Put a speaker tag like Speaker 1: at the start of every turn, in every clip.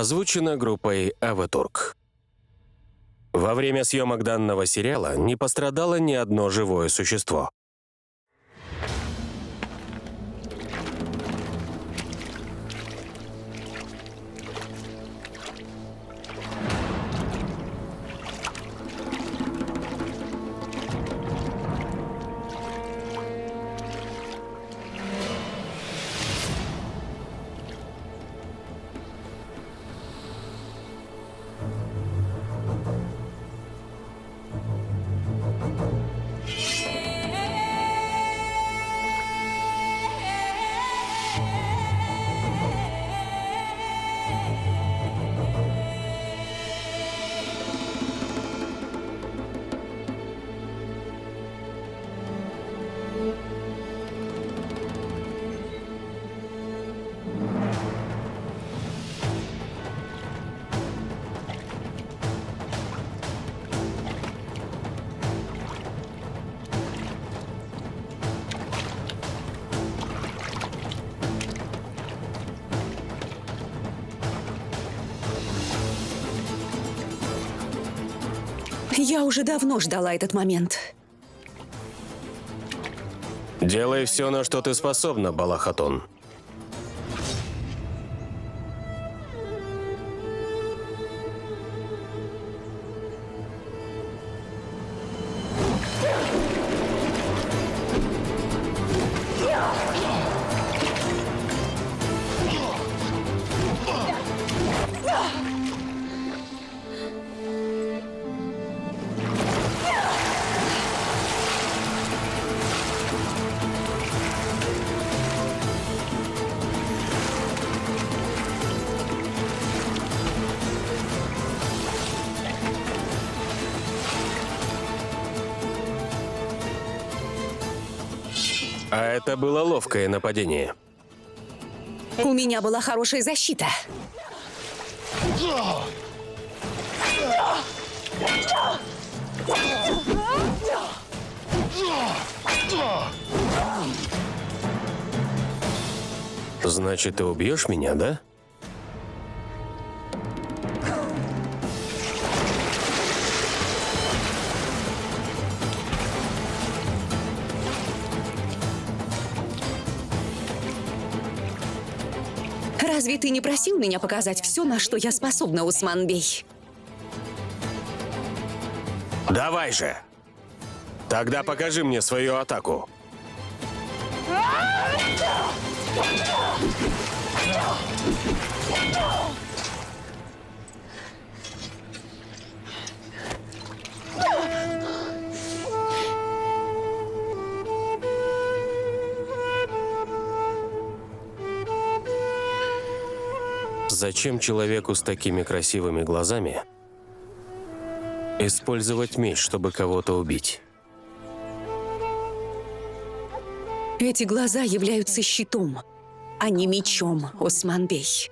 Speaker 1: Озвучено группой АВТОРГ. Во время съемок данного сериала не пострадало ни одно живое существо.
Speaker 2: Я уже давно ждала этот момент.
Speaker 1: Делай все, на что ты способна, Балахатон. А это было ловкое нападение.
Speaker 2: У меня была хорошая защита.
Speaker 1: Значит, ты убьешь меня, да?
Speaker 2: Разве ты не просил меня показать все, на что я способна, Усман Бей?
Speaker 1: Давай же! Тогда покажи мне свою атаку. Зачем человеку с такими красивыми глазами использовать меч, чтобы кого-то убить?
Speaker 2: Эти глаза являются щитом, а не мечом, Усман Бей.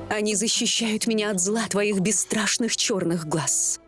Speaker 2: Они защищают меня от зла твоих бесстрашных черных глаз.